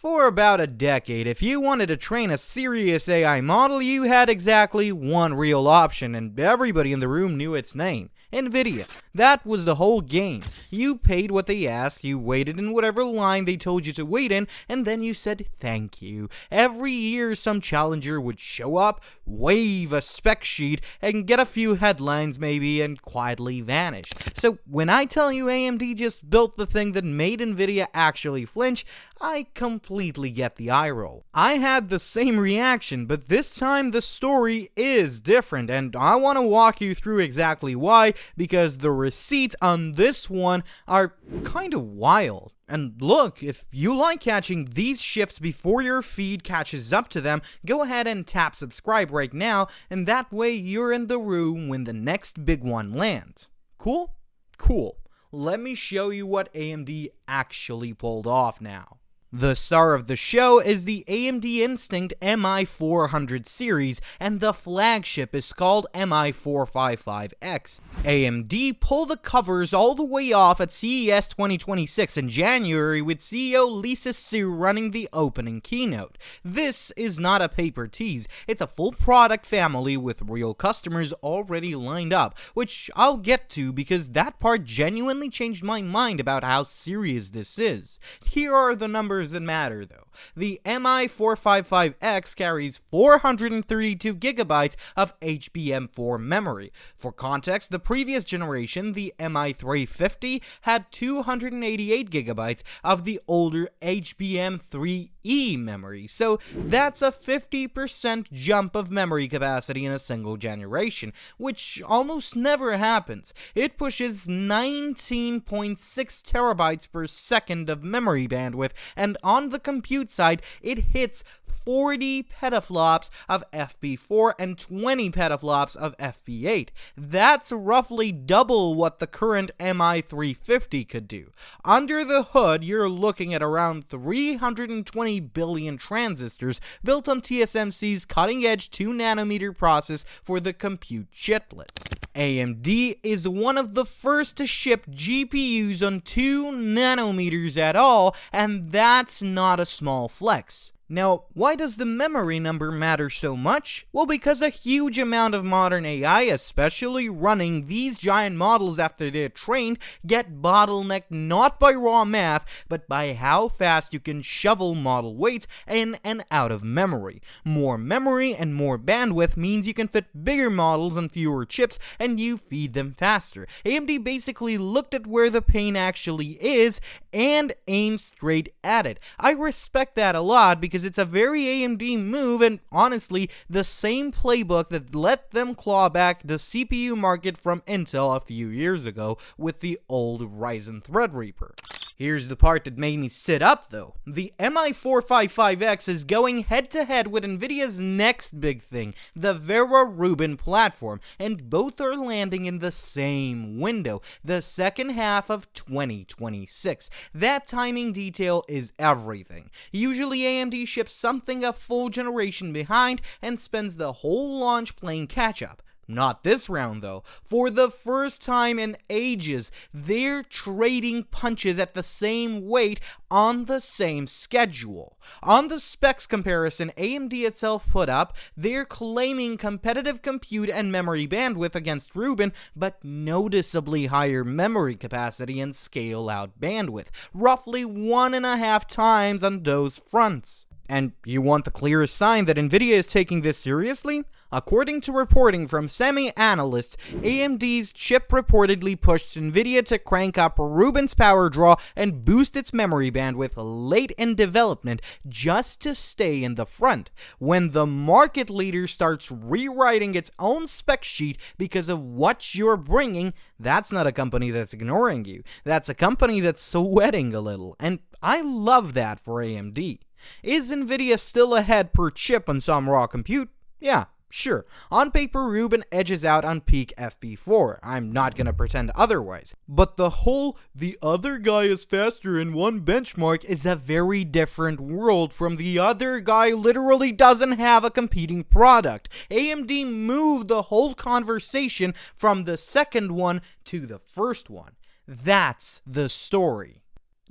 For about a decade, if you wanted to train a serious AI model, you had exactly one real option, and everybody in the room knew its name: NVIDIA. That was the whole game. You paid what they asked, you waited in whatever line they told you to wait in, and then you said thank you. Every year some challenger would show up, wave a spec sheet, and get a few headlines maybe, and quietly vanish. So when I tell you AMD just built the thing that made NVIDIA actually flinch, I completely get the eye roll. I had the same reaction, but this time the story is different, and I want to walk you through exactly why, because the receipts on this one are kind of wild. And look, if you like catching these shifts before your feed catches up to them, go ahead and tap subscribe right now, and that way you're in the room when the next big one lands. Cool? Cool. Let me show you what AMD actually pulled off now. The star of the show is the AMD Instinct MI400 series, and the flagship is called MI455X. AMD pulled the covers all the way off at CES 2026 in January with CEO Lisa Su running the opening keynote. This is not a paper tease, it's a full product family with real customers already lined up, which I'll get to because that part genuinely changed my mind about how serious this is. Here are the numbers that matter though. The MI455X carries 432 gigabytes of HBM4 memory. For context, the previous generation, the MI350, had 288 gigabytes of the older HBM3E memory, so that's a 50% jump of memory capacity in a single generation, which almost never happens. It pushes 19.6 terabytes per second of memory bandwidth, and on the compute side, it hits 40 petaflops of FP4 and 20 petaflops of FP8. That's roughly double what the current MI350 could do. Under the hood, you're looking at around 320 billion transistors built on TSMC's cutting-edge 2nm process for the compute chiplets. AMD is one of the first to ship GPUs on 2 nanometers at all, and that's not a small flex. Now, why does the memory number matter so much? Well, because a huge amount of modern AI, especially running these giant models after they're trained, get bottlenecked not by raw math, but by how fast you can shovel model weights in and out of memory. More memory and more bandwidth means you can fit bigger models on fewer chips, and you feed them faster. AMD basically looked at where the pain actually is and aimed straight at it. I respect that a lot because it's a very AMD move, and honestly, the same playbook that let them claw back the CPU market from Intel a few years ago with the old Ryzen Threadripper. Here's the part that made me sit up though. The MI455X is going head-to-head with NVIDIA's next big thing, the Vera Rubin platform, and both are landing in the same window, the second half of 2026. That timing detail is everything. Usually AMD ships something a full generation behind and spends the whole launch playing catch-up. Not this round though. For the first time in ages, they're trading punches at the same weight on the same schedule. On the specs comparison AMD itself put up, they're claiming competitive compute and memory bandwidth against Rubin, but noticeably higher memory capacity and scale-out bandwidth, roughly 1.5 times on those fronts. And you want the clearest sign that NVIDIA is taking this seriously? According to reporting from semi-analysts, AMD's chip reportedly pushed NVIDIA to crank up Rubin's power draw and boost its memory bandwidth late in development just to stay in the front. When the market leader starts rewriting its own spec sheet because of what you're bringing, that's not a company that's ignoring you. That's a company that's sweating a little, and I love that for AMD. Is NVIDIA still ahead per chip on some raw compute? Yeah, sure. On paper, Rubin edges out on peak FP4. I'm not gonna pretend otherwise. But the other guy is faster in one benchmark is a very different world from the other guy literally doesn't have a competing product. AMD moved the whole conversation from the second one to the first one. That's the story.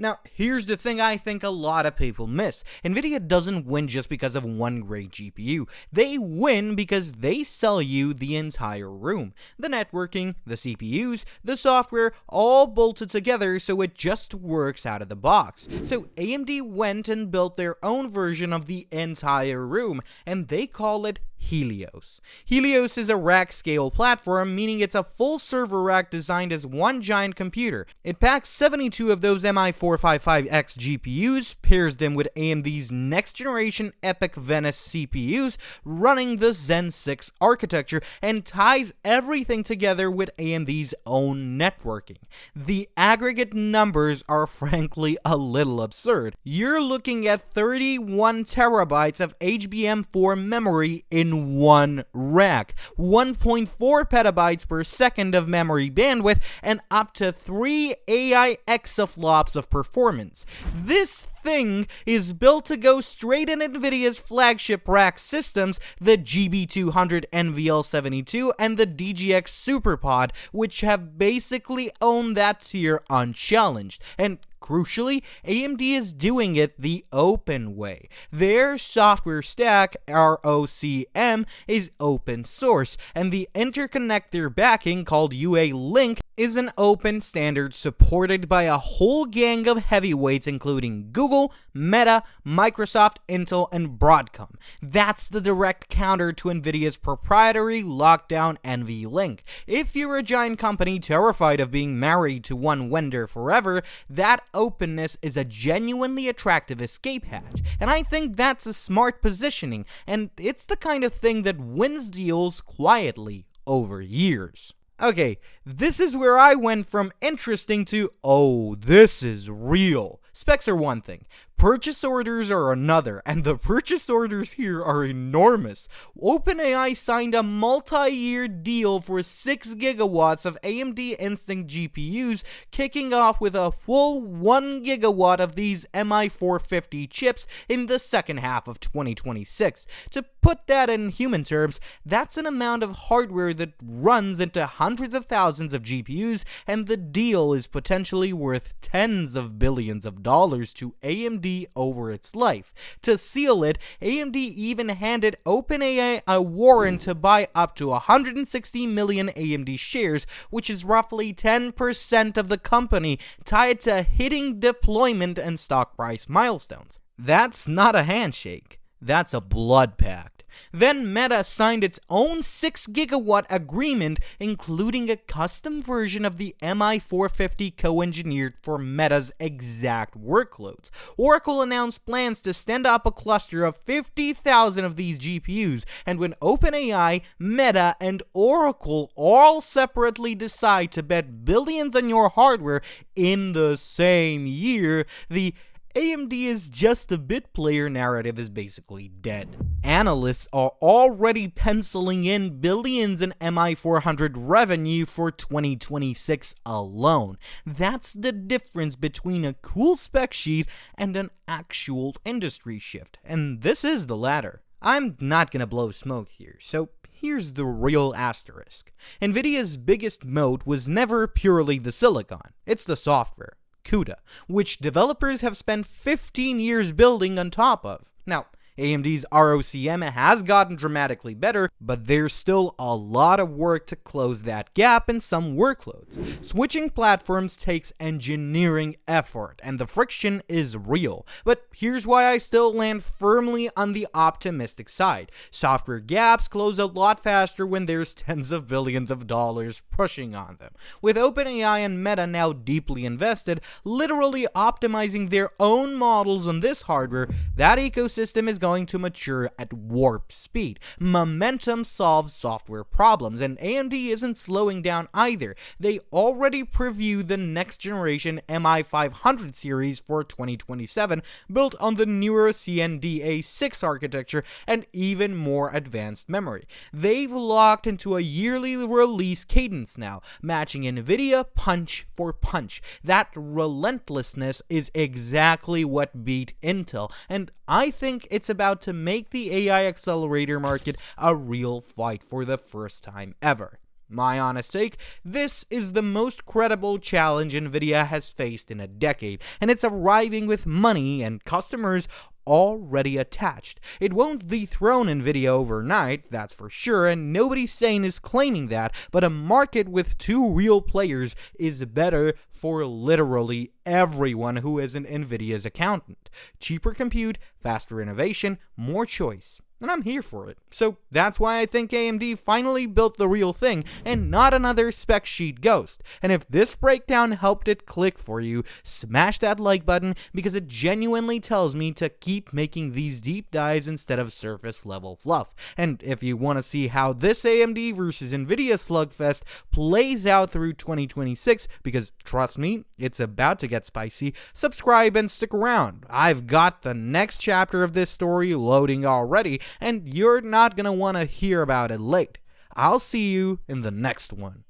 Now, here's the thing I think a lot of people miss. NVIDIA doesn't win just because of one great GPU. They win because they sell you the entire room. The networking, the CPUs, the software, all bolted together so it just works out of the box. So AMD went and built their own version of the entire room, and they call it Helios. Helios is a rack-scale platform, meaning it's a full server rack designed as one giant computer. It packs 72 of those MI455X GPUs, pairs them with AMD's next-generation EPYC Venice CPUs running the Zen 6 architecture, and ties everything together with AMD's own networking. The aggregate numbers are frankly a little absurd. You're looking at 31 terabytes of HBM4 memory in one rack, 1.4 petabytes per second of memory bandwidth, and up to 3 AI exaflops of performance. This thing is built to go straight in NVIDIA's flagship rack systems, the GB200 NVL72 and the DGX SuperPod, which have basically owned that tier unchallenged. And crucially, AMD is doing it the open way. Their software stack, ROCm, is open source, and the interconnect they're backing, called UALink, is an open standard supported by a whole gang of heavyweights including Google, Meta, Microsoft, Intel, and Broadcom. That's the direct counter to NVIDIA's proprietary lockdown NVLink. If you're a giant company terrified of being married to one vendor forever, that openness is a genuinely attractive escape hatch, and I think that's a smart positioning, and it's the kind of thing that wins deals quietly over years. Okay, this is where I went from interesting to, oh, this is real. Specs are one thing, purchase orders are another, and the purchase orders here are enormous. OpenAI signed a multi-year deal for 6 gigawatts of AMD Instinct GPUs, kicking off with a full 1 gigawatt of these MI450 chips in the second half of 2026. To put that in human terms, that's an amount of hardware that runs into hundreds of thousands of GPUs, and the deal is potentially worth tens of billions of dollars to AMD over its life. To seal it, AMD even handed OpenAI a warrant to buy up to 160 million AMD shares, which is roughly 10% of the company, tied to hitting deployment and stock price milestones. That's not a handshake, that's a blood pact. Then Meta signed its own 6 gigawatt agreement, including a custom version of the MI450 co-engineered for Meta's exact workloads. Oracle announced plans to stand up a cluster of 50,000 of these GPUs, and when OpenAI, Meta, and Oracle all separately decide to bet billions on your hardware in the same year, the AMD is just a bit player narrative is basically dead. Analysts are already penciling in billions in MI400 revenue for 2026 alone. That's the difference between a cool spec sheet and an actual industry shift, and this is the latter. I'm not gonna blow smoke here, so here's the real asterisk. NVIDIA's biggest moat was never purely the silicon, it's the software. CUDA, which developers have spent 15 years building on top of. Now, AMD's ROCm has gotten dramatically better, but there's still a lot of work to close that gap in some workloads. Switching platforms takes engineering effort, and the friction is real. But here's why I still land firmly on the optimistic side. Software gaps close a lot faster when there's tens of billions of dollars pushing on them. With OpenAI and Meta now deeply invested, literally optimizing their own models on this hardware, that ecosystem is going to mature at warp speed. Momentum solves software problems, and AMD isn't slowing down either. They already previewed the next generation MI500 series for 2027, built on the newer CNDA6 architecture and even more advanced memory. They've locked into a yearly release cadence now, matching NVIDIA punch for punch. That relentlessness is exactly what beat Intel, and I think it's about to make the AI accelerator market a real fight for the first time ever. My honest take, this is the most credible challenge NVIDIA has faced in a decade, and it's arriving with money and customers already attached. It won't dethrone NVIDIA overnight, that's for sure, and nobody sane is claiming that, but a market with two real players is better for literally everyone who isn't NVIDIA's accountant. Cheaper compute, faster innovation, more choice. And I'm here for it. So that's why I think AMD finally built the real thing and not another spec sheet ghost. And if this breakdown helped it click for you, smash that like button because it genuinely tells me to keep making these deep dives instead of surface level fluff. And if you want to see how this AMD versus NVIDIA slugfest plays out through 2026, because trust me, it's about to get spicy, subscribe and stick around. I've got the next chapter of this story loading already, and you're not gonna want to hear about it late. I'll see you in the next one.